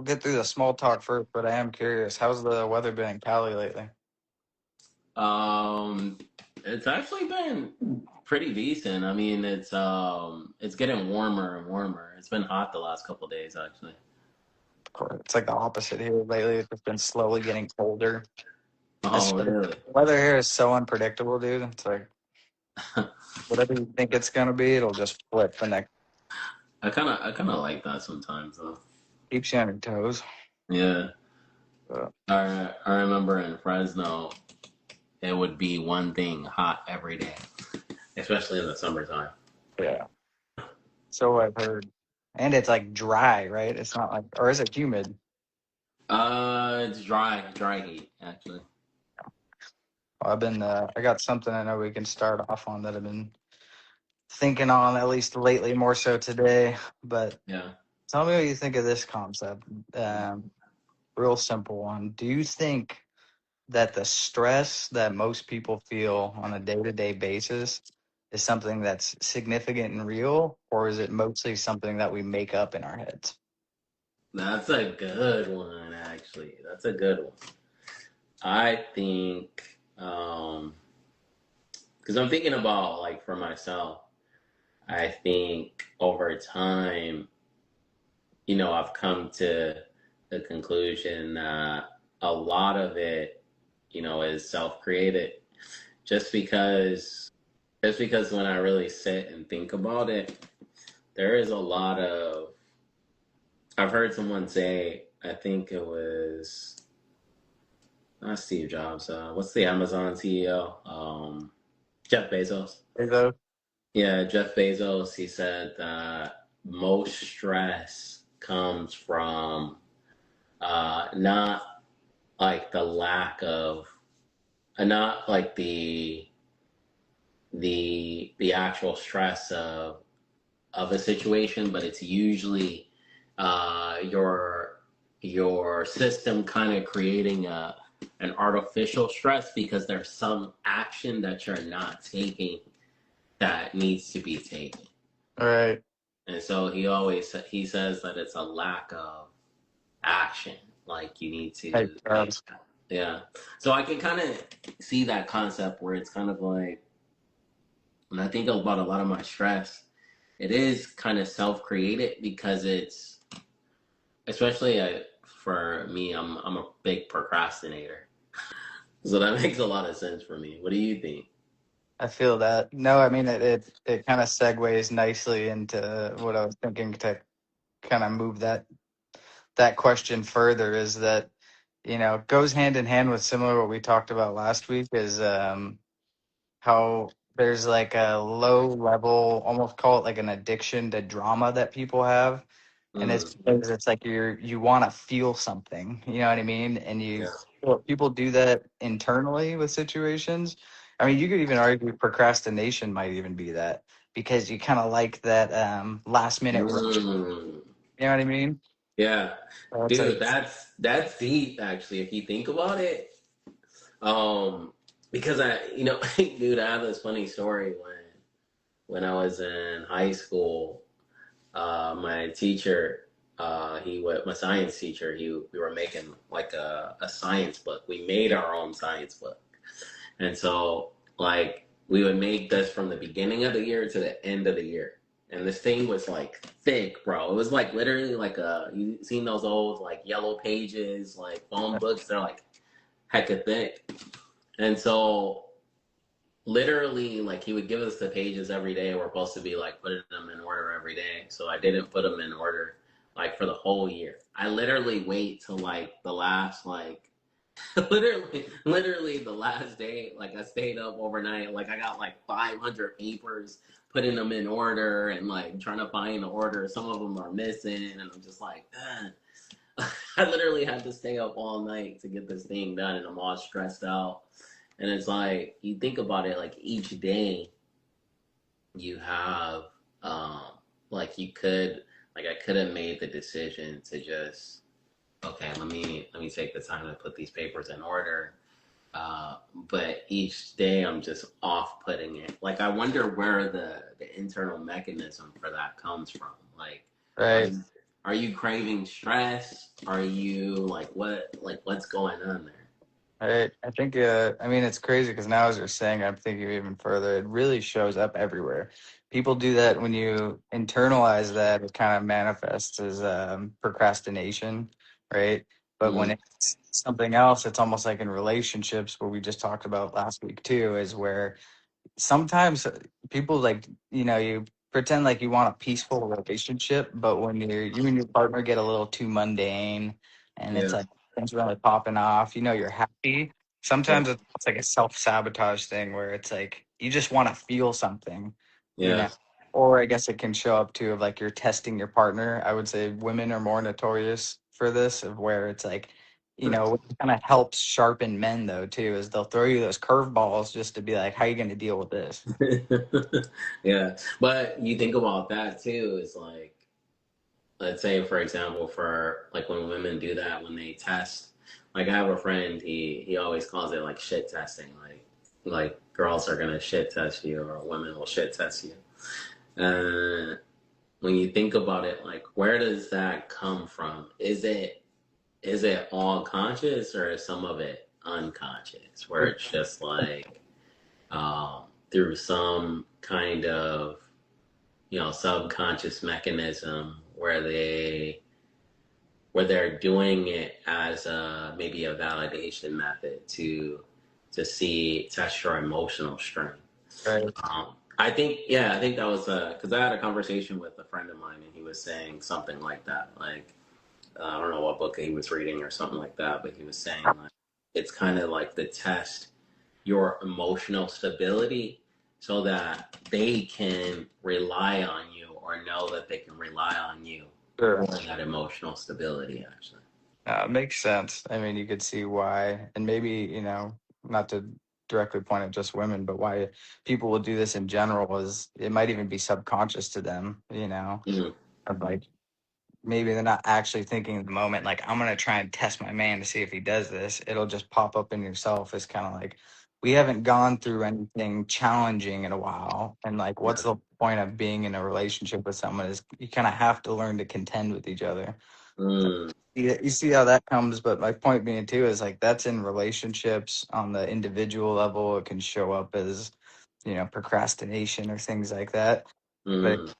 get through the small talk first, but I am curious. How's the weather been in Cali lately? Um, it's actually been pretty decent. I mean, it's getting warmer and warmer. It's been hot the last couple days, actually. It's like the opposite here lately. It's just been slowly getting colder. Oh, It's, the really? weather here is so unpredictable, dude. It's like whatever you think it's gonna be, it'll just flip the next. I kind of like that sometimes, though. Keeps you on your toes. Yeah. But, I remember in Fresno, it would be one thing hot every day, especially in the summertime. yeah. So I've heard, and it's like dry, right? It's not like, or is it humid? It's dry heat, actually. Well, I got something I know we can start off on that I've been thinking on at least lately, more so today. But Yeah. tell me what you think of this concept. Real simple one. Do you think that the stress that most people feel on a day-to-day basis is something that's significant and real, or is it mostly something that we make up in our heads? That's a good one, actually. That's a good one. I think, because I'm thinking about like for myself, I think over time, I've come to the conclusion that a lot of it, is self-created. Just because, just because when I really sit and think about it, there is a lot of. I've heard someone say, I think it was not Steve Jobs. What's the Amazon CEO? Jeff Bezos. Bezos? Yeah, Jeff Bezos. He said that most stress comes from not like the lack of, not like the actual stress of a situation, but it's usually your system kind of creating an artificial stress because there's some action that you're not taking that needs to be taken. All right. And so he says that it's a lack of action. Like you need Hey, to take, Charles. yeah. So I can kind of see that concept where it's kind of like when I think about a lot of my stress, it is kind of self-created because it's especially for me. I'm a big procrastinator, so that makes a lot of sense for me. What do you think? I feel that. No, I mean it kind of segues nicely into what I was thinking to kind of move that question further is that, goes hand in hand with similar what we talked about last week is how there's like a low level, almost call it like an addiction to drama that people have. And it's Mm, because it's like you want to feel something, you know what I mean? And yeah. people do that internally with situations. I mean, you could even argue procrastination might even be that because you kind of like that last minute rush. Mm. You know what I mean? Yeah, So it's like, dude, that's deep actually. If you think about it, um, because dude, I have this funny story when I was in high school. My teacher, my science teacher, we were making like a science book. We made our own science book, and so like we would make this from the beginning of the year to the end of the year. And this thing was like thick, bro. It was like literally like you seen those old like yellow pages, like phone books? They're like hecka thick. And so literally like he would give us the pages every day. We're supposed to be like putting them in order every day. So I didn't put them in order like for the whole year. I literally wait till like the last like literally the last day, like I stayed up overnight, like I got like 500 papers, putting them in order and like trying to find the order. Some of them are missing, and I'm just like, I literally had to stay up all night to get this thing done, and I'm all stressed out. And it's like you think about it, like each day you have, um, like you could, like I could have made the decision to just okay, let me take the time to put these papers in order. But each day I'm just off putting it. Like I wonder where the internal mechanism for that comes from. Like, are right. you are you craving stress? Are you what's going on there? I think, I mean, it's crazy because now as you're saying, I'm thinking even further, it really shows up everywhere. People do that when you internalize that, it kind of manifests as procrastination, right? But when Mm, it's something else, it's almost like in relationships, what we just talked about last week too, is where sometimes people like you pretend like you want a peaceful relationship, but when you and your partner get a little too mundane and it's yeah, like things really popping off, you're happy. yeah, Sometimes it's like a self-sabotage thing where it's like you just want to feel something, you yeah. know or I guess it can show up too of like you're testing your partner. I would say women are more notorious for this, of where it's like what kind of helps sharpen men though too is they'll throw you those curveballs just to be like, how are you going to deal with this? Yeah, but you think about that too. Is like, let's say for example, for like when women do that when they test. Like I have a friend, he always calls it like shit testing. Like girls are gonna shit test you or women will shit test you. When you think about it, like where does that come from? Is it all conscious or is some of it unconscious? Where it's just like through some kind of subconscious mechanism where they're doing it as maybe a validation method to see test your emotional strength. Right. I think that was because I had a conversation with a friend of mine and he was saying something like that. Like I don't know what book he was reading or something like that, but he was saying like it's kind of like the test your emotional stability so that they can rely on you or know that they can rely on you for Sure. that emotional stability actually. It makes sense. I mean, you could see why, and maybe, not to directly point at just women, but why people will do this in general is it might even be subconscious to them, Mm-hmm. of like maybe they're not actually thinking in the moment, like, I'm going to try and test my man to see if he does this. It'll just pop up in yourself as kind of like, we haven't gone through anything challenging in a while. And like, what's Yeah. the point of being in a relationship with someone is you kind of have to learn to contend with each other. Mm, You see how that comes, but my point being too is like that's in relationships on the individual level. It can show up as, procrastination or things like that. But mm,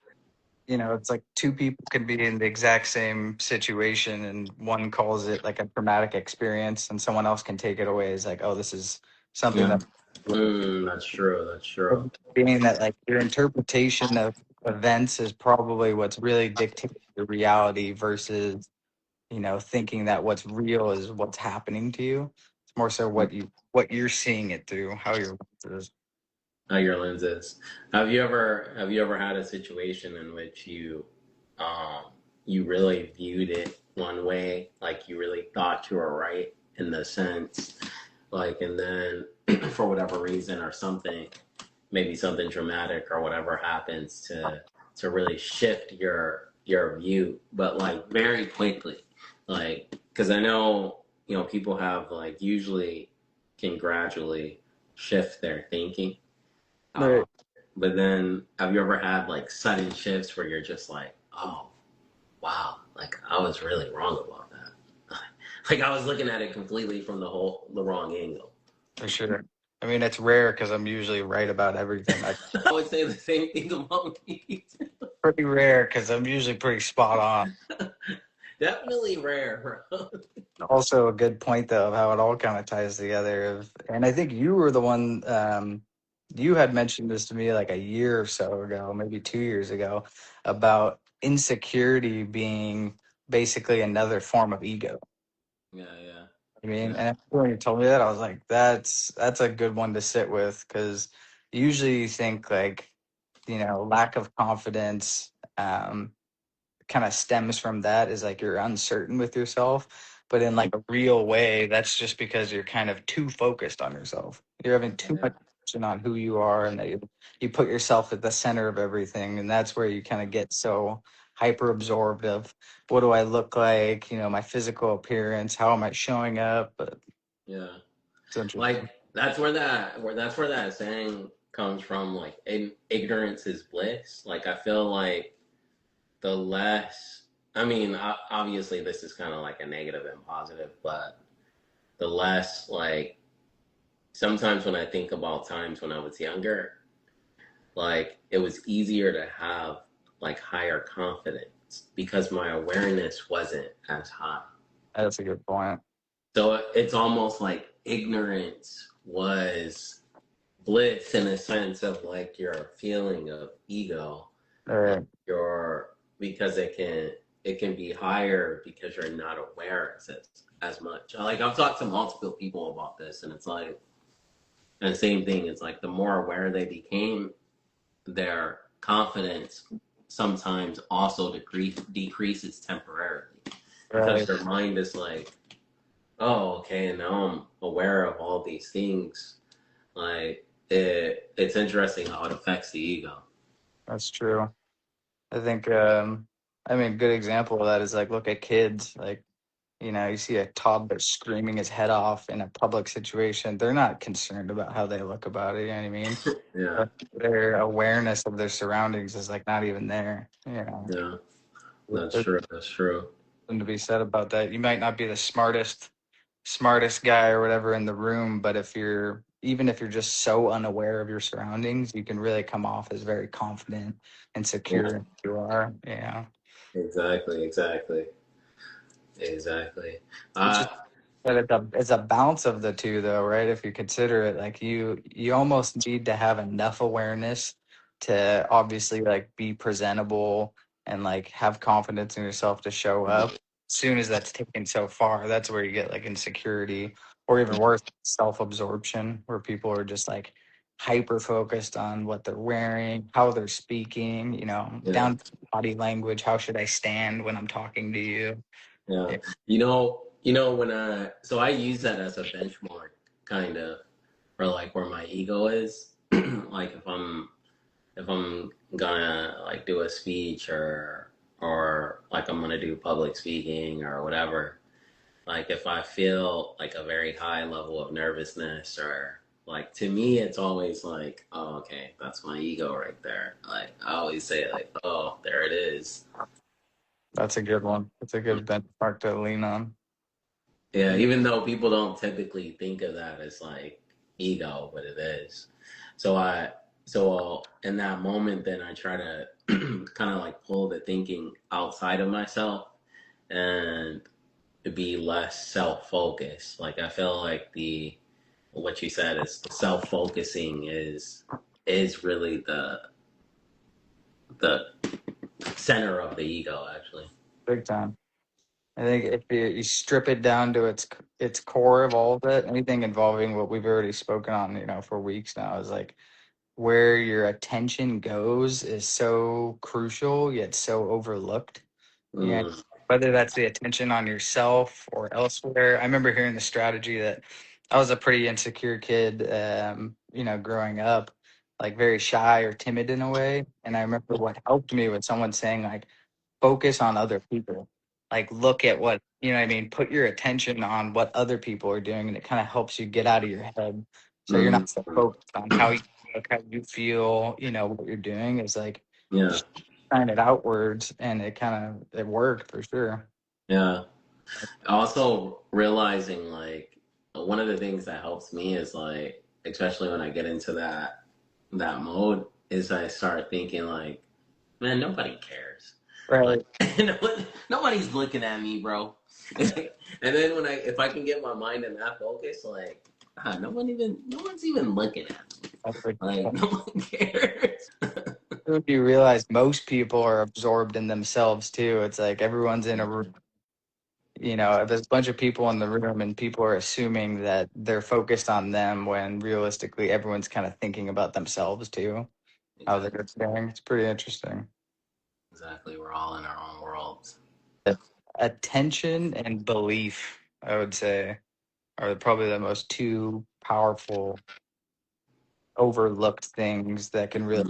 it's like two people could be in the exact same situation and one calls it like a traumatic experience and someone else can take it away as like, oh, this is something yeah. that That's true. That's true. being that like your interpretation of events is probably what's really dictating the reality versus thinking that what's real is what's happening to you. It's more so what you're seeing it through, how your lens is. How your lens is. Have you ever had a situation in which you really viewed it one way, like you really thought you were right in the sense, like, and then for whatever reason or something, maybe something dramatic or whatever happens to really shift your view, but like very quickly, like because I know people have like usually can gradually shift their thinking. Right. But then, have you ever had like sudden shifts where you're just like, oh, wow, like I was really wrong about that. Like I was looking at it completely from the wrong angle. For sure. I mean, it's rare because I'm usually right about everything. I would say the same thing about me. Pretty rare because I'm usually pretty spot on. Definitely rare, bro. Also, a good point though of how it all kind of ties together. And I think you were the one. You had mentioned this to me like a year or so ago, maybe 2 years ago, about insecurity being basically another form of ego. Yeah, yeah, I mean, yeah, and when you told me that, I was like, that's a good one to sit with because usually you think like, lack of confidence. Kind of stems from that is like you're uncertain with yourself, but in like a real way that's just because you're kind of too focused on yourself. You're having too yeah, much attention on who you are and that you put yourself at the center of everything, and that's where you kind of get so hyper absorbed of what do I look like, my physical appearance, how am I showing up. But yeah. it's Like interesting. that's where that saying comes from. Like ignorance is bliss. Like I feel like the less I mean, obviously, this is kind of like a negative and positive, but the less like sometimes when I think about times when I was younger, like it was easier to have like higher confidence because my awareness wasn't as high. That's a good point. So it's almost like ignorance was bliss in a sense of like your feeling of ego, All like right. your because it can be higher because you're not aware as much. Like I've talked to multiple people about this, and it's like and the same thing. It's like the more aware they became, their confidence sometimes also decreases temporarily because Right. their mind is like, oh, okay, and now I'm aware of all these things. Like it's interesting how it affects the ego. That's true. I think, I mean, good example of that is like, look at kids. Like, you know, you see a toddler screaming his head off in a public situation. They're not concerned about how they look about it. You know what I mean? Yeah, Their awareness of their surroundings is like not even there. You know, yeah, that's there's true. That's true. something to be said about that. You might not be the smartest guy or whatever in the room, but even if you're just so unaware of your surroundings, you can really come off as very confident and secure Yeah, in who you are. Yeah. exactly, exactly, exactly. It's Uh, just but it's a balance of the two though, right? If you consider it, like you almost need to have enough awareness to obviously like be presentable and like have confidence in yourself to show up. As soon as that's taken so far, that's where you get like insecurity or even worse, self-absorption, where people are just like hyper focused on what they're wearing, how they're speaking, yeah, down to body language, how should I stand when I'm talking to you? yeah. Yeah. When I use that as a benchmark, kind of, for like where my ego is. Like if I'm gonna like do a speech or like I'm gonna do public speaking or whatever, like if I feel like a very high level of nervousness or like to me it's always like, oh, okay, that's my ego right there. Like I always say like, oh, there it is. That's a good one. That's a good benchmark to lean on. Yeah, Yeah. even though people don't typically think of that as like ego, but it is. So in that moment, then I try to kind of like pull the thinking outside of myself and be less self-focused. Like I feel like the what you said is self-focusing is really the center of the ego, actually. Big time. I think if you strip it down to its core of all of it, anything involving what we've already spoken on, for weeks now, is like where your attention goes is so crucial yet so overlooked. Yeah, Mm, whether that's the attention on yourself or elsewhere. I remember hearing the strategy that I was a pretty insecure kid, growing up, like very shy or timid in a way. And I remember what helped me was someone saying like, focus on other people. Like look at what, what I mean, put your attention on what other people are doing and it kind of helps you get out of your head. So you're mm, not so focused on how you look, how you feel, what you're doing is like yeah, just shine it outwards and it worked for sure. yeah. Also realizing like one of the things that helps me is like especially when I get into that mode is I start thinking like, man, nobody cares. Like Right. nobody's looking at me, bro. And then if I can get my mind in that focus, like no one's even looking at me. That's a good Like point. no one cares. If you realize most people are absorbed in themselves too, it's like everyone's in a room. If there's a bunch of people in the room and people are assuming that they're focused on them when realistically everyone's kind of thinking about themselves too, how Exactly. they're doing. It's pretty interesting. Exactly. We're all in our own worlds. Attention and belief, I would say, are probably the most two powerful, overlooked things that can really,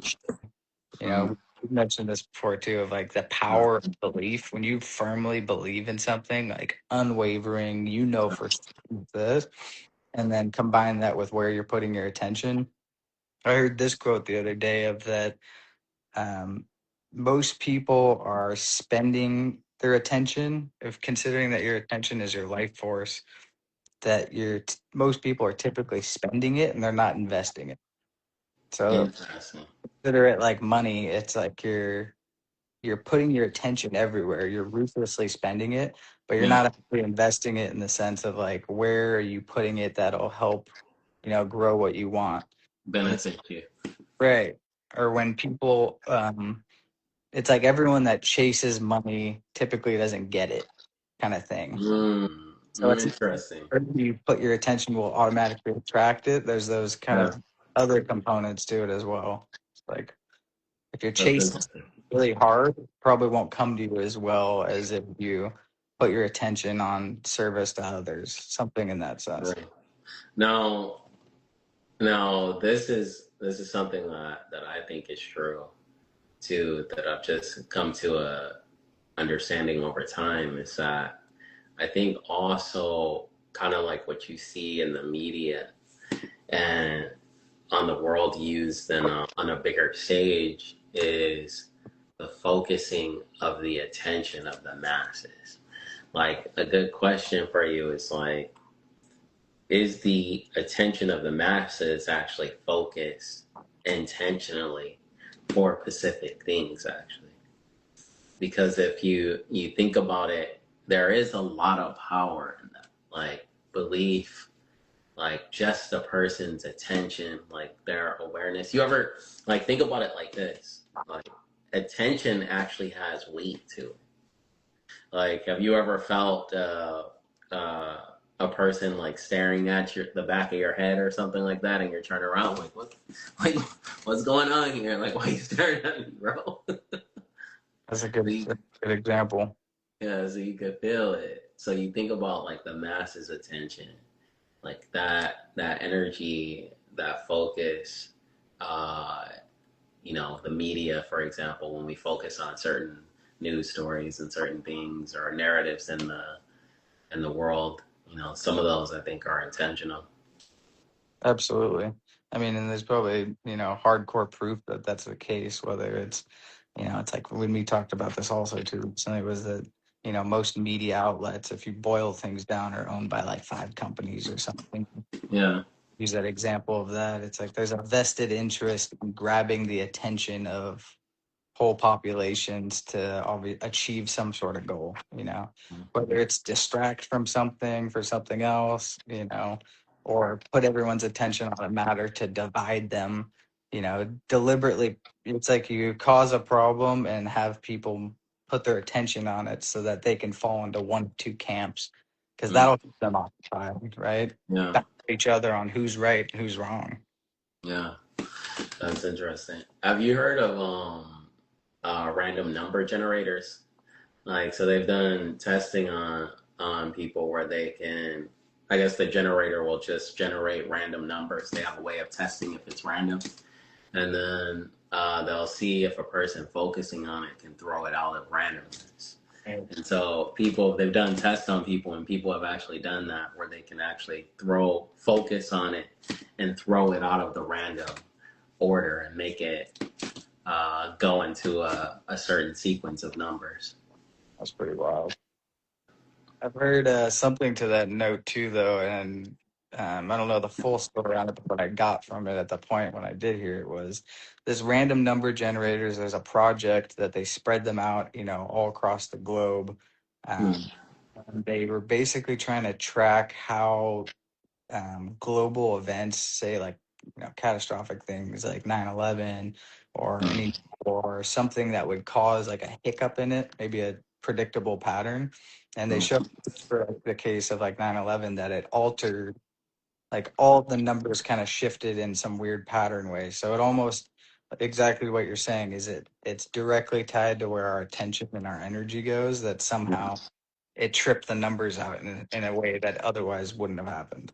Mm, we mentioned this before too, of like the yeah. power of belief. When you firmly believe in something, like unwavering, for certain this, and then combine that with where you're putting your attention. I heard this quote the other day of that, most people are spending their attention, if considering that your attention is your life force, that most people are typically spending it and they're not investing it. So Interesting. consider it like money. It's like you're putting your attention everywhere. You're ruthlessly spending it, but you're Yeah. not actually investing it in the sense of like where are you putting it that'll help, grow what you want. And it's Benefit you. right. Or when people it's like everyone that chases money typically doesn't get it kind of thing. So it's Interesting. where you put your attention will automatically attract it. There's those kind Yeah. of other components to it as well. Like if you're That's chasing interesting. really hard, it probably won't come to you as well as if you put your attention on service to others, something in that sense. Right. Now, this is something that I think is true too. That I've just come to a understanding over time is that I think also kind of like what you see in the media and on the world used in on a bigger stage is the focusing of the attention of the masses. Like a good question for you is like, is the attention of the masses actually focused intentionally for specific things actually? Because if you think about it, there is a lot of power in that, like belief, like just the person's attention, like their awareness. You ever like think about it like this, like attention actually has weight to it. Like have you ever felt uh, a person like staring at the back of your head or something like that, and you're turning around like what's going on here, like why are you staring at me, bro? That's a So you, good example. yeah, so you could feel it. So you think about like the masses attention, like that energy, that focus, uh the media, for example, when we focus on certain news stories and certain things or narratives in the world, some of those I think are intentional. Absolutely. I mean, and there's probably, hardcore proof that that's the case, whether it's, it's like when we talked about this also too recently was that, most media outlets, if you boil things down, are owned by like five companies or something. Yeah. Use that example of that. It's like there's a vested interest in grabbing the attention of whole populations to achieve some sort of goal, whether it's distract from something for something else, or put everyone's attention on a matter to divide them, deliberately. It's like you cause a problem and have people put their attention on it so that they can fall into one of two camps because Mm. that'll keep them occupied, right? Yeah. Back to each other on who's right and who's wrong. Yeah. That's interesting. Have you heard of random number generators? Like, so they've done testing on people where they can, I guess the generator will just generate random numbers. They have a way of testing if it's random, and then they'll see if a person focusing on it can throw it out of randomness. And so they've done tests on people, and people have actually done that where they can actually focus on it and throw it out of the random order and make it go into a certain sequence of numbers. That's pretty wild. I've heard something to that note too, though, and I don't know the full story on it, but what I got from it at the point when I did hear it was this random number generators. There's a project that they spread them out, all across the globe. Hmm. And they were basically trying to track how global events, say like catastrophic things like 9/11 or any or something that would cause like a hiccup in it, maybe a predictable pattern. And they Hmm. showed for the case of like 9/11 that it altered like all the numbers kind of shifted in some weird pattern way. So it almost exactly what you're saying is it's directly tied to where our attention and our energy goes that somehow it tripped the numbers out in a way that otherwise wouldn't have happened.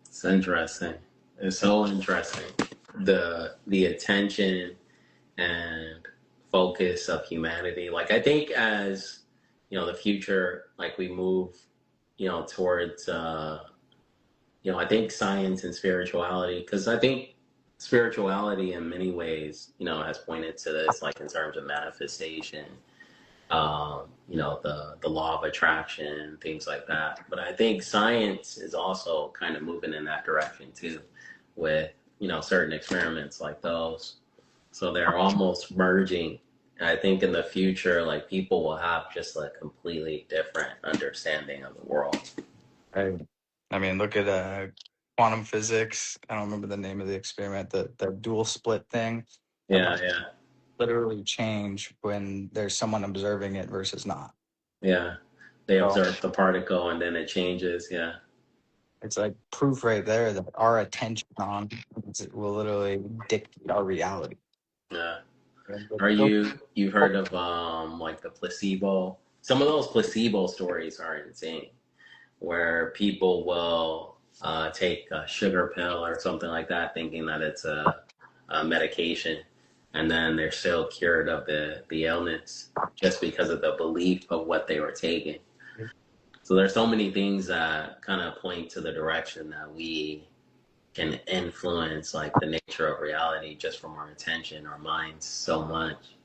It's interesting. It's so interesting. The attention and focus of humanity. Like I think as the future, like we move, towards I think science and spirituality, because I think spirituality in many ways, has pointed to this, like in terms of manifestation the law of attraction, things like that. But I think science is also kind of moving in that direction too, with certain experiments like those. So they're almost merging. And I think in the future, like people will have just a completely different understanding of the world. Right. I mean, look at quantum physics. I don't remember the name of the experiment, the dual split thing. Yeah, yeah, Literally change when there's someone observing it versus not. yeah. They So observe the particle and then it changes. Yeah, it's like proof right there that our attention on it will literally dictate our reality. yeah. And but Are still, you've heard of like the placebo? Some of those placebo stories are insane, where people will take a sugar pill or something like that, thinking that it's a medication, and then they're still cured of the illness just because of the belief of what they were taking. So there's so many things that kind of point to the direction that we can influence like the nature of reality just from our attention, our minds so much.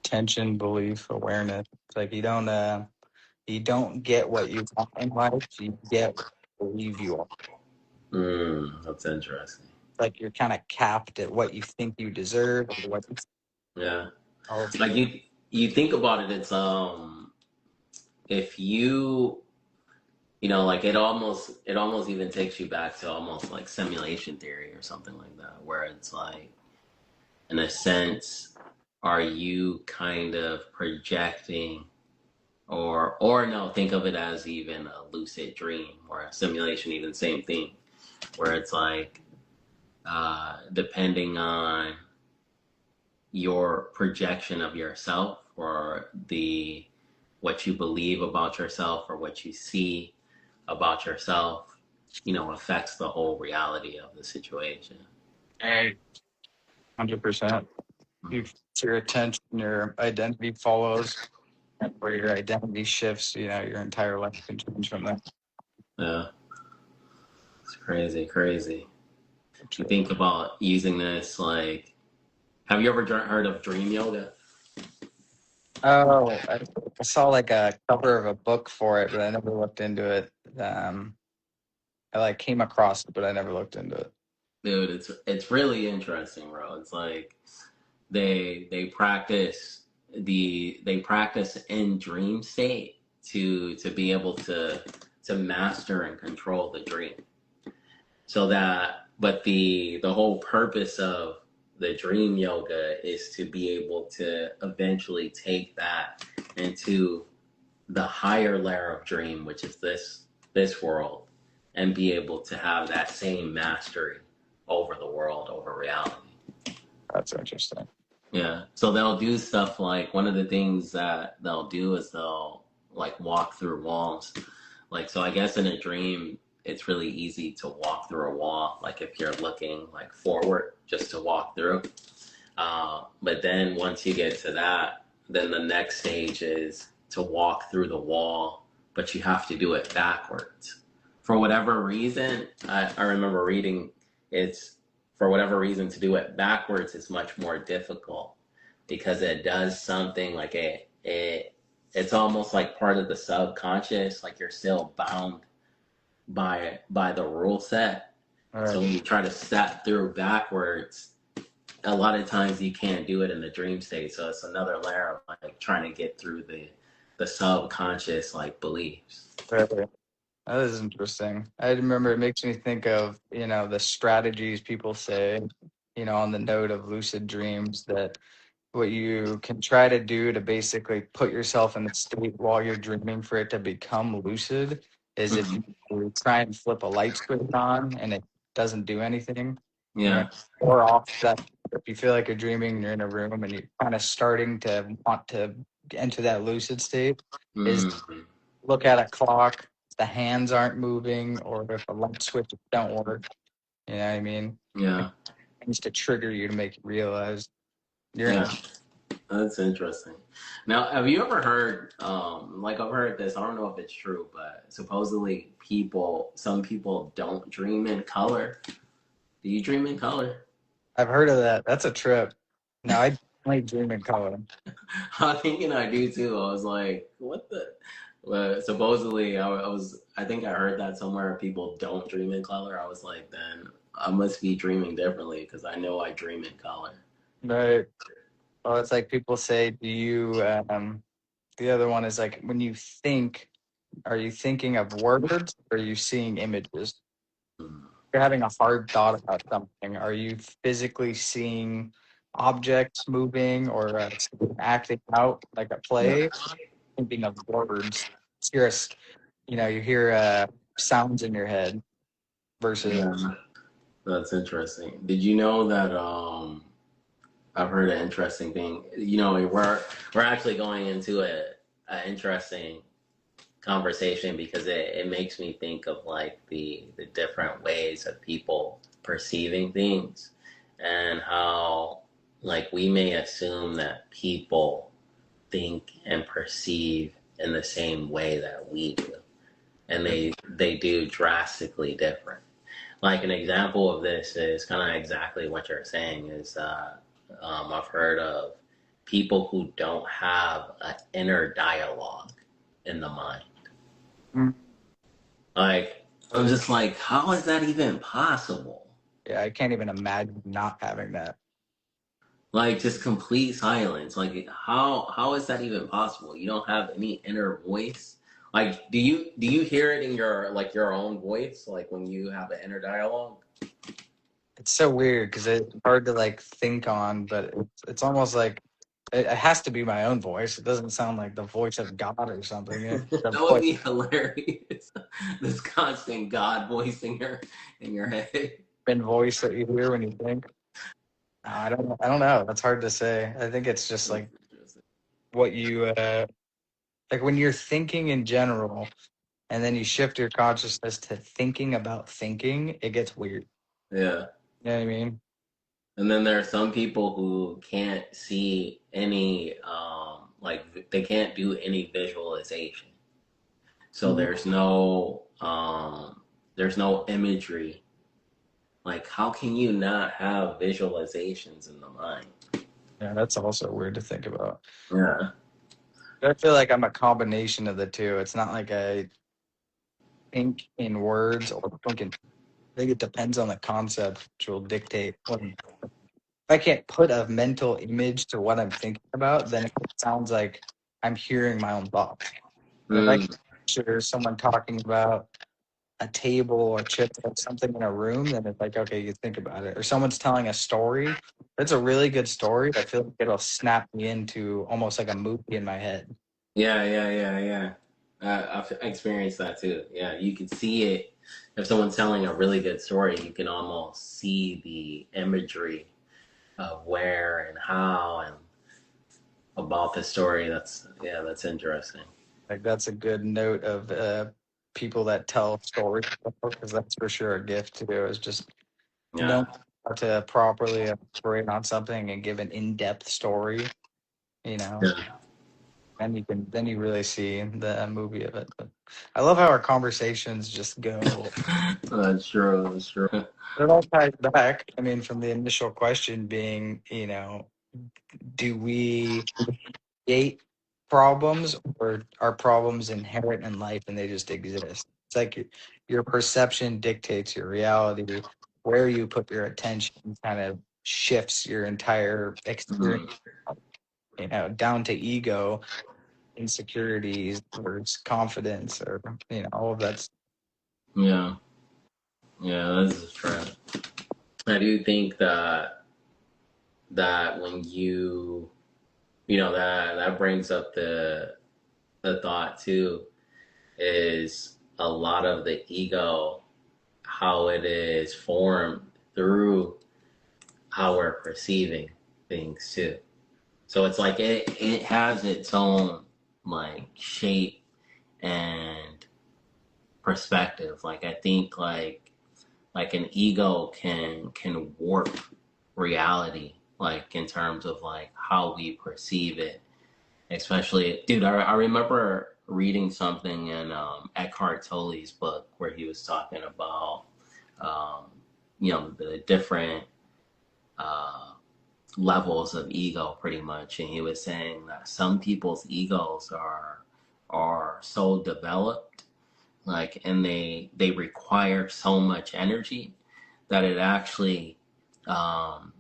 attention, belief, awareness. It's like you don't get what you want in life, you get what you believe you are. That's interesting. Like you're kind of capped at what you think you deserve or what you Yeah. all Like you think about it, it's if like it almost even takes you back to almost like simulation theory or something like that, where it's like in a sense, are you kind of projecting or no, think of it as even a lucid dream or a simulation, even same thing, where it's like depending on your projection of yourself or the what you believe about yourself or what you see about yourself, affects the whole reality of the situation. Hey, 100%. You your attention, your identity follows, and where your identity shifts, your entire life can change from there. Yeah, it's crazy, crazy. You think about using this, like, have you ever heard of dream yoga? Oh, I saw like a cover of a book for it, but I never looked into it. I like came across it, but I never looked into it. Dude, it's really interesting, bro. It's like they practice in dream state to be able to master and control the dream. So that, but the whole purpose of the dream yoga is to be able to eventually take that into the higher layer of dream, which is this world, and be able to have that same mastery over the world, over reality. That's interesting. Yeah. So they'll do stuff like one of the things that they'll do is they'll like walk through walls. Like, so I guess in a dream, it's really easy to walk through a wall. Like if you're looking like forward just to walk through. But then once you get to that, then the next stage is to walk through the wall, but you have to do it backwards. For whatever reason, I remember reading it's for whatever reason to do it backwards is much more difficult because it does something like it's almost like part of the subconscious, like you're still bound by the rule set. All So when right. you try to step through backwards, a lot of times you can't do it in the dream state. So it's another layer of like trying to get through the subconscious like beliefs. Right. That is interesting. I remember it makes me think of, the strategies people say, on the note of lucid dreams that what you can try to do to basically put yourself in the state while you're dreaming for it to become lucid is if Hmm. you try and flip a light switch on and it doesn't do anything, Yeah. or off that if you feel like you're dreaming and you're in a room and you're kind of starting to want to enter that lucid state is Hmm. look at a clock, the hands aren't moving, or if a light switches don't work, you know what I mean? It Yeah. needs to trigger you to make you realize you're in Yeah. a That's interesting. Now, have you ever heard, like I've heard this, I don't know if it's true, but supposedly some people don't dream in color. Do you dream in color? I've heard of that. That's a trip. No, I Like dream in color. I'm thinking I do too. I was like, what the? Supposedly, I think I heard that somewhere people don't dream in color. I was like, then I must be dreaming differently because I know I dream in color. Right. Well, it's like people say, do you, the other one is like, when you think, are you thinking of words or are you seeing images? You're having a hard thought about something. Are you physically seeing objects moving or acting out like a Yeah. play? Thinking of words. You hear, you hear sounds in your head versus. Yeah, that's interesting. Did you know that I've heard an interesting thing. We're actually going into a interesting conversation because it makes me think of like the different ways of people perceiving things and how like we may assume that people think and perceive in the same way that we do, and they do drastically different. Like an example of this is kind of exactly what you're saying is I've heard of people who don't have an inner dialogue in the mind. Like, I'm just like, how is that even possible? Yeah, I can't even imagine not having that. Like, just complete silence. Like, how is that even possible? You don't have any inner voice. Like, do you hear it in your like your own voice? Like when you have an inner dialogue? It's so weird because it's hard to like think on, but it's almost like it has to be my own voice. It doesn't sound like the voice of God or something. That The would voice, be hilarious. This constant God voice in your head. voice that you hear when you think. No, I don't know. That's hard to say. I think it's just like what you like when you're thinking in general, and then you shift your consciousness to thinking about thinking. It gets weird. Yeah. You know what I mean? And then there are some people who can't see any, like they can't do any visualization. So Mhm. there's no imagery. Like, how can you not have visualizations in the mind? Yeah, that's also weird to think about. Yeah. I feel like I'm a combination of the two. It's not like I think in words or thinking. I think it depends on the concept, which will dictate what. If I can't put a mental image to what I'm thinking about, then it sounds like I'm hearing my own thoughts. But if I can Mm, picture someone talking about a table or chip or something in a room, then it's like, okay, you think about it. Or someone's telling a story. That's a really good story. I feel like it'll snap me into almost like a movie in my head. yeah, yeah, yeah, yeah. I've experienced that too. Yeah, you can see it. If someone's telling a really good story, you can almost see the imagery of where and how and about the story. That's interesting. Like that's a good note of people that tell stories because that's for sure a gift too. Is just Yeah. knowing how to properly elaborate on something and give an in-depth story. You know, Yeah. and then you really see the movie of it. But I love how our conversations just go. That's true. That's true. It all ties back. I mean, from the initial question being, do we create problems or are problems inherent in life and they just exist? It's like your perception dictates your reality. Where you put your attention kind of shifts your entire experience, Mm, down to ego, insecurities, or confidence, or, all of that. yeah. Yeah, this is true. I do think that when that brings up the thought too is a lot of the ego, how it is formed through how we're perceiving things too. So it's like it has its own like shape and perspective. Like I think like an ego can warp reality, like in terms of like how we perceive it. Especially, dude, I remember reading something in Eckhart Tolle's book where he was talking about um, the different uh, levels of ego pretty much, and he was saying that some people's egos are so developed, like, and they require so much energy that um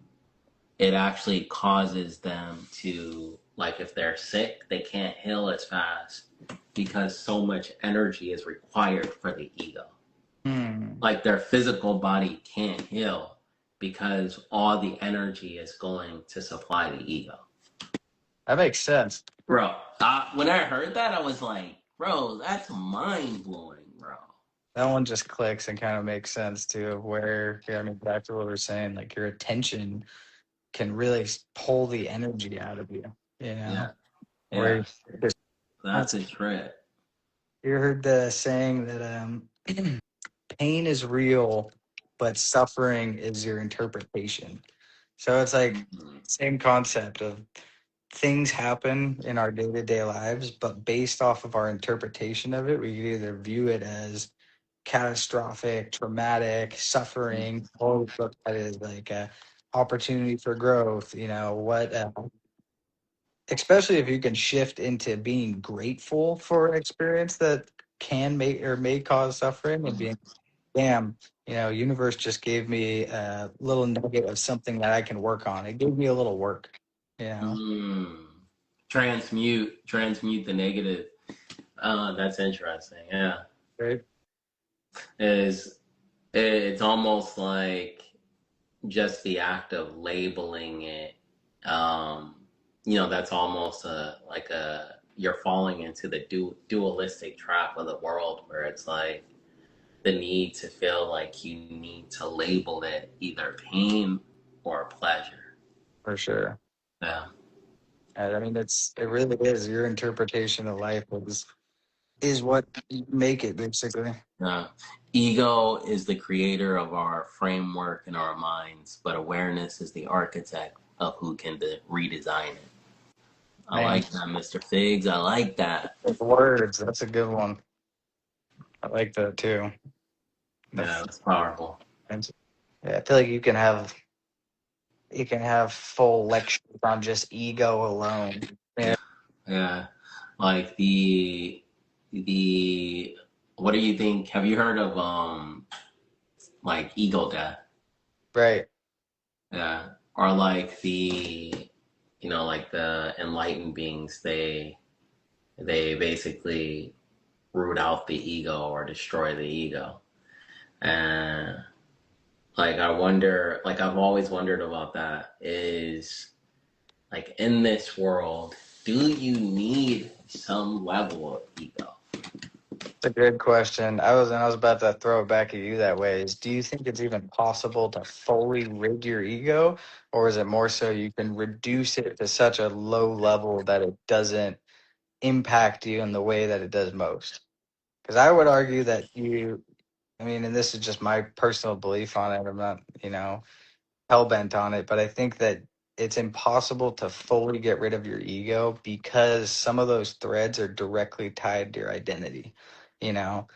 it actually causes them to, like, if they're sick they can't heal as fast because so much energy is required for the ego. Hmm. Like their physical body can't heal because all the energy is going to supply the ego. That makes sense. Bro, when I heard that, I was like, bro, that's mind blowing, bro. That one just clicks and kind of makes sense too. Where, yeah, I mean, back to what we are saying, like your attention can really pull the energy out of you. You Yeah, know, where yeah, you just that's that's a trip. you heard the saying that pain is real, but suffering is your interpretation. So it's like Mhm. same concept of things happen in our day to day lives, but based off of our interpretation of it, we can either view it as catastrophic, traumatic, suffering, or look at it as like a opportunity for growth. You know what? Especially if you can shift into being grateful for an experience that can make or may cause suffering, and being, damn, universe just gave me a little nugget of something that I can work on. It gave me a little work. You know, Mm. Transmute the negative. That's interesting. Yeah, right? is it's almost like just the act of labeling it. Um, that's almost a you're falling into the dualistic trap of the world where it's like the need to feel like you need to label it either pain or pleasure. For sure. Yeah. And I mean, it really is your interpretation of life is what you make it basically. Uh, Ego is the creator of our framework in our minds, but awareness is the architect of who can redesign it. I Man, like that, Mr. Figs. I like that. words. That's a good one. I like that too. The Yeah, that's powerful. yeah, I feel like you can have full lectures on just ego alone. Yeah, Yeah, like the what do you think? Have you heard of like ego death? right. Yeah, or like like the enlightened beings, they basically root out the ego or destroy the ego. And like I wonder, like I've always wondered about that is like in this world, do you need some level of ego? It's a good question. I was about to throw it back at you that way. Is do you think it's even possible to fully rid your ego, or is it more so you can reduce it to such a low level that it doesn't impact you in the way that it does most? Because I would argue that I mean, and this is just my personal belief on it. I'm not, hell bent on it, but I think that it's impossible to fully get rid of your ego because some of those threads are directly tied to your identity. You know,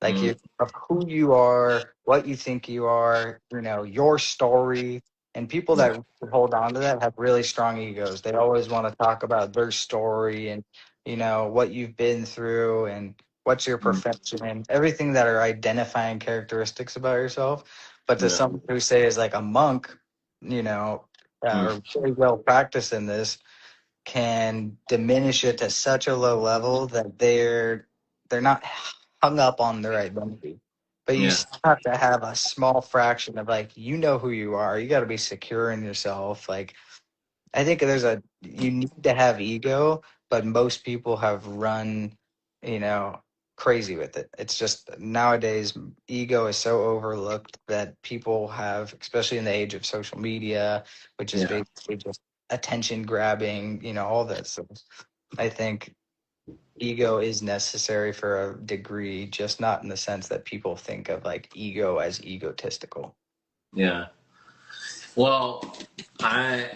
like Mm, of who you are, what you think you are, your story. And people yeah, that hold on to that have really strong egos. They always want to talk about their story and, what you've been through and what's your mm, perfection and everything that are identifying characteristics about yourself. But to yeah, someone who say is like a monk, you know, mm, or very well practiced in this, can diminish it to such a low level that they're not hung up on their identity. But you yeah, still have to have a small fraction of like who you are. You got to be secure in yourself. Like I think you need to have ego, but most people have run, you know, crazy with it. It's just nowadays ego is so overlooked that people have, especially in the age of social media, which is yeah, basically just attention grabbing, all that stuff. I think ego is necessary for a degree, just not in the sense that people think of like ego as egotistical. yeah. Well, I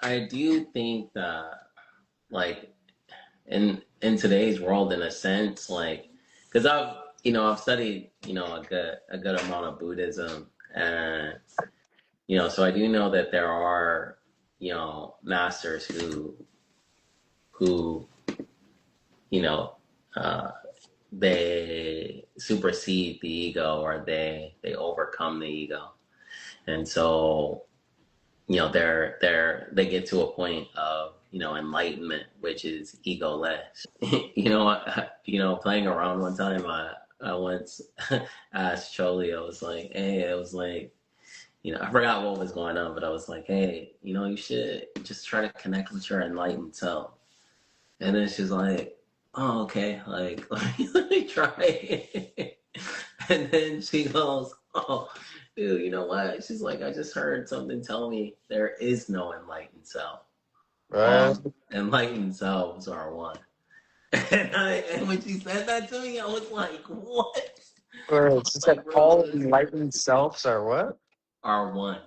I do think that like in today's world, in a sense, like because I've studied a good amount of Buddhism, and so I do know that there are masters who you know uh, they supersede the ego, or they overcome the ego, and so they get to a point of enlightenment, which is egoless. Playing around one time, I once asked Choli, I was like, hey, it was like, I forgot what was going on, but I was like, hey, you should just try to connect with your enlightened self. And then she's like, oh, okay, like, let me try it. And then she goes, oh, dude, you know what? She's like, I just heard something tell me there is no enlightened self. Right. All enlightened selves are one. And when she said that to me, I was like, what? Or she said Like, bro, all this enlightened selves are what? are one.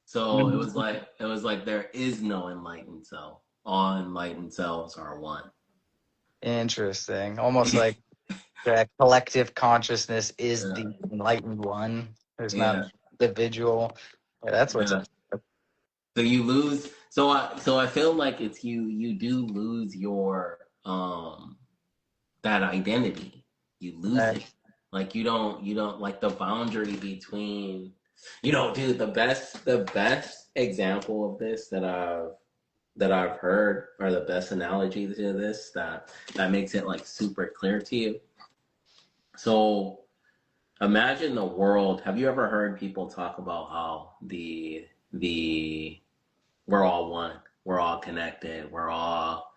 So it was like there is no enlightened self. All enlightened selves are one. Interesting. Almost like the collective consciousness is Yeah, the enlightened one. There's not yeah, an individual. Yeah, that's what's yeah. So you lose. So I feel like it's you do lose your that identity. You lose right. it. Like you don't like the boundary between dude, the best example of this that I've heard, or the best analogy to this that makes it like super clear to you. So imagine the world. Have you ever heard people talk about how the we're all one, we're all connected, we're all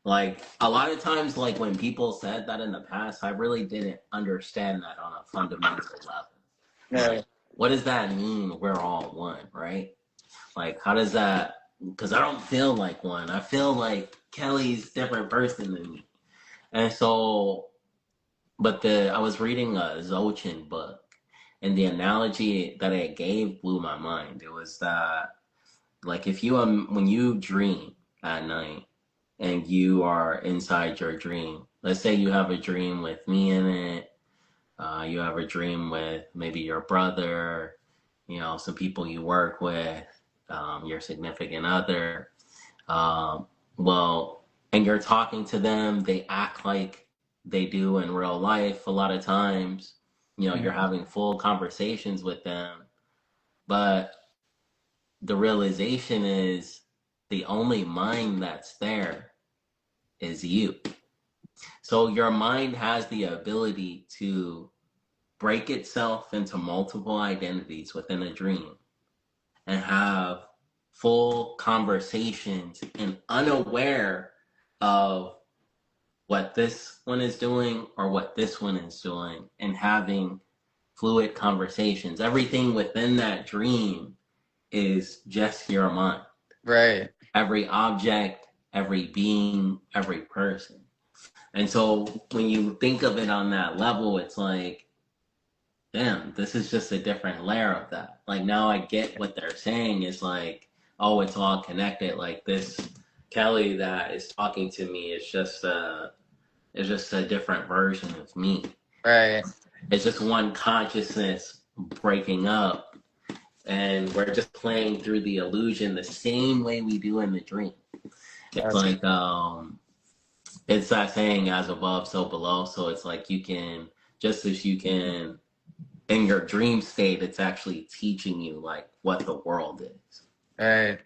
like, a lot of times, like when people said that in the past, I really didn't understand that on a fundamental level. Yeah. Like, what does that mean? We're all one, right? Like, how does that? Because I don't feel like one. I feel like Kelly's a different person than me. And so, but I was reading a Zochin book, and the analogy that it gave blew my mind. It was that, like, if you when you dream at night and you are inside your dream, let's say you have a dream with me in it, you have a dream with maybe your brother, some people you work with, your significant other. Um, well, and you're talking to them, they act like they do in real life a lot of times. You're having full conversations with them, but the realization is the only mind that's there is you. So your mind has the ability to break itself into multiple identities within a dream and have full conversations and unaware of what this one is doing or what this one is doing, and having fluid conversations. Everything within that dream is just your mind. Right. Every object, every being, every person. And so when you think of it on that level, it's like, damn, this is just a different layer of that. Like, now I get what they're saying is like, oh, it's all connected. Like, this Kelly that is talking to me is just a different version of me. Right. It's just one consciousness breaking up, and we're just playing through the illusion the same way we do in the dream. It's That's like it's that saying, as above, so below. So it's like, just as you can in your dream state, it's actually teaching you like what the world is. right.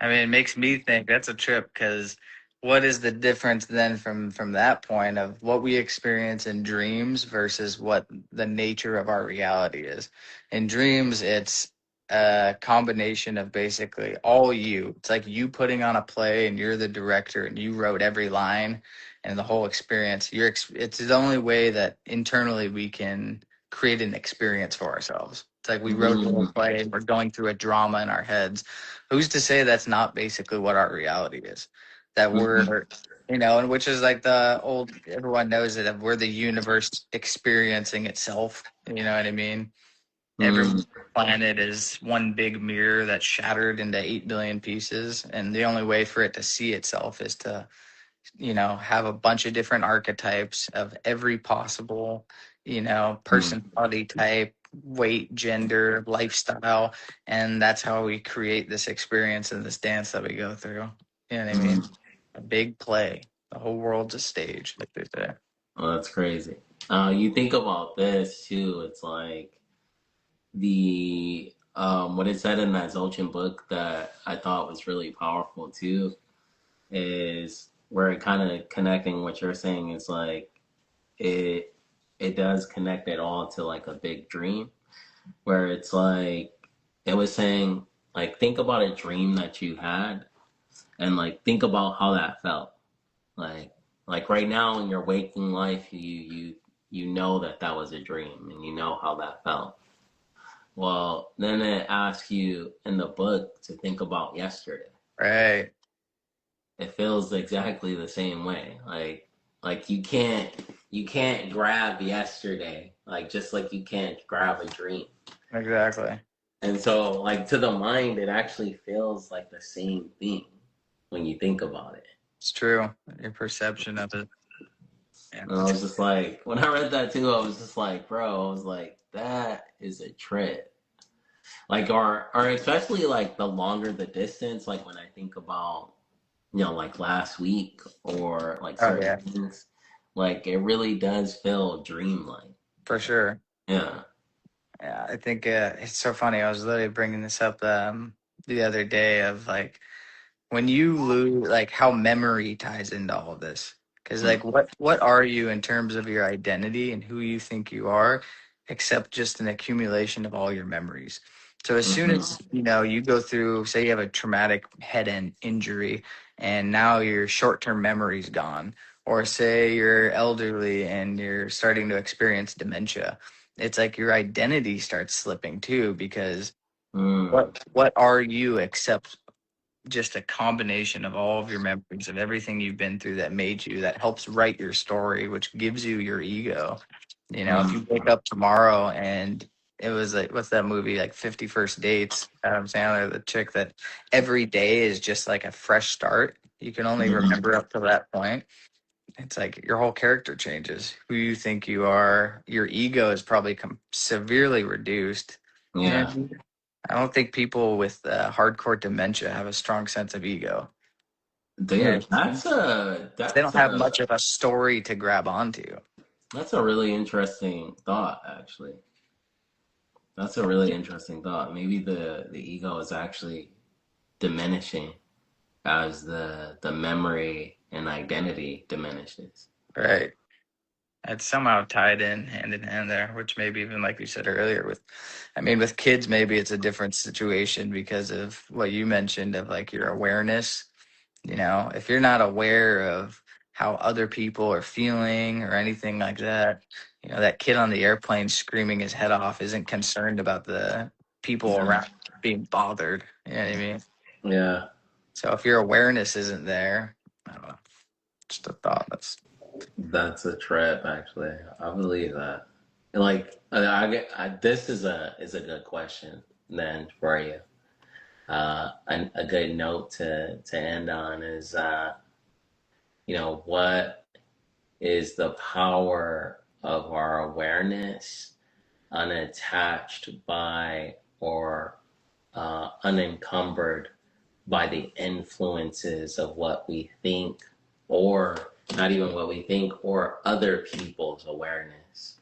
I mean, it makes me think that's a trip because what is the difference then from that point of what we experience in dreams versus what the nature of our reality is? In dreams, it's a combination of basically all you. It's like you putting on a play and you're the director and you wrote every line and the whole experience. It's the only way that internally we can create an experience for ourselves. It's like we wrote the whole Mm-hmm. play and we're going through a drama in our heads. Who's to say that's not basically what our reality is? That Mm-hmm. we're, and which is like the old, everyone knows it, of we're the universe experiencing itself. You know what I mean? Every Mm-hmm. planet is one big mirror that's shattered into 8 billion pieces. And the only way for it to see itself is to, have a bunch of different archetypes of every possible, personality type, weight, gender, lifestyle, and that's how we create this experience and this dance that we go through. You know what I mean? A big play. The whole world's a stage, like they say. Oh, that's crazy. You think about this too. It's like the what it said in that Zolchan book that I thought was really powerful too is where it kind of connecting what you're saying is like it it does connect it all to like a big dream where it's like it was saying like think about a dream that you had and like think about how that felt like right now in your waking life you know that that was a dream and you know how that felt. Well, then it asks you in the book to think about yesterday. Right. It feels exactly the same way. Like you can't grab yesterday, like just like you can't grab a dream. Exactly. And so like to the mind it actually feels like the same thing when you think about it. It's true. Your perception of it. Yeah, And I was just like when I read that too, I was just like, bro, I was like, that is a trip. Like or especially like the longer the distance, like when I think about like last week or like oh certain yeah, things, like it really does feel dreamlike. for sure. Yeah. Yeah, I think it's so funny. I was literally bringing this up the other day of like when you lose, like how memory ties into all of this. Because Mm. like what are you in terms of your identity and who you think you are, except just an accumulation of all your memories. So as soon Hmm. as you go through, say you have a traumatic head end injury, and now your short term memory's gone, or say you're elderly and you're starting to experience dementia, it's like your identity starts slipping too because Mm. what are you except just a combination of all of your memories of everything you've been through that made you, that helps write your story, which gives you your ego. If you wake Mm. up tomorrow and it was like, what's that movie, like 50 First Dates, Adam Sandler, the chick that every day is just like a fresh start. You can only Mm. remember up to that point. It's like your whole character changes. Who you think you are, your ego is probably severely reduced. Yeah. And I don't think people with hardcore dementia have a strong sense of ego. Yeah, Dude, they don't have much of a story to grab onto. that's a really interesting thought actually. That's a really interesting thought. Maybe the ego is actually diminishing as the memory and identity diminishes. Right. It's somehow tied in hand there, which maybe even like you said earlier with kids, maybe it's a different situation because of what you mentioned of like your awareness. If you're not aware of how other people are feeling or anything like that, that kid on the airplane screaming his head off isn't concerned about the people Yeah. around being bothered. You know what I mean? Yeah. So if your awareness isn't there, I don't know. Just a thought. That's a trip, actually. I believe that. Like, this is a good question then for you. A good note to end on is, what is the power of our awareness unattached by or unencumbered by the influences of what we think, or not even what we think, or other people's awareness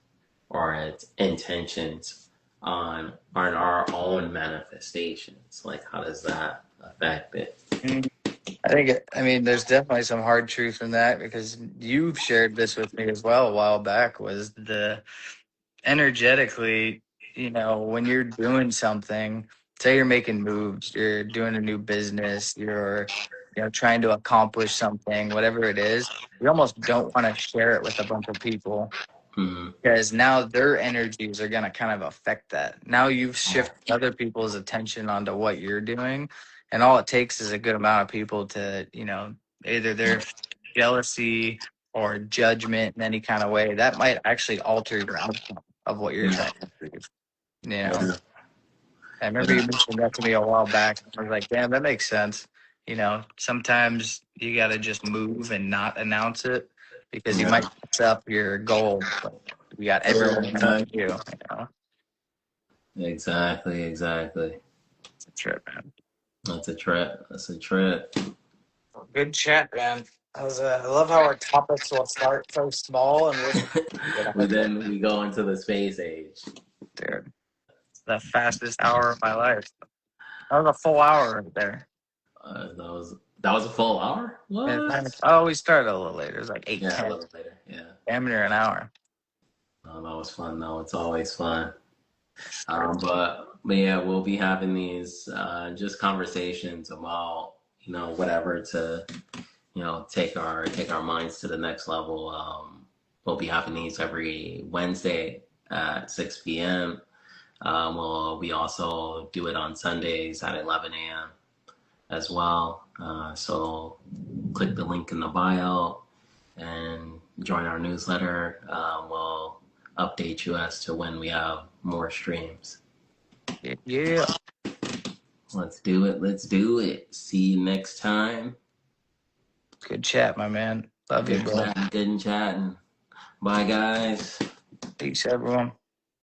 or its intentions on our own manifestations. Like, how does that affect it? There's definitely some hard truth in that because you've shared this with me as well a while back. Was the energetically, when you're doing something, say you're making moves, you're doing a new business, you're, trying to accomplish something, whatever it is, you almost don't want to share it with a bunch of people Mm-hmm. because now their energies are going to kind of affect that. Now you've shifted other people's attention onto what you're doing. And all it takes is a good amount of people to, either their jealousy or judgment in any kind of way that might actually alter your outcome of what you're Yeah. trying to achieve. You know, Yeah. I remember you mentioned that to me a while back. I was like, damn, that makes sense. Sometimes you got to just move and not announce it because you Yeah. might mess up your goal. But you got Yeah. everyone around you, you know. Exactly. It's a trip, man. That's a trip. That's a trip. Well, good chat, man. I love how our topics will start so small and we'll get We ahead of it. then we go into the space age. Dude, it's the fastest hour of my life. That was a full hour right there. That was a full hour. And What? oh, we started a little later. It was like eight Yeah, a ten. little later. Yeah. Damn near an hour. That was fun though. It's always fun. Sure. But yeah, we'll be having these just conversations about whatever to take our minds to the next level. We'll be having these every Wednesday at 6 p.m. We also do it on Sundays at 11 a.m. as well. So click the link in the bio and join our newsletter. We'll update you as to when we have more streams. Yeah. Let's do it. Let's do it. See you next time. Good chat, my man. Love you, Good bro. chatting. Good chatting. Bye, guys. Peace, everyone.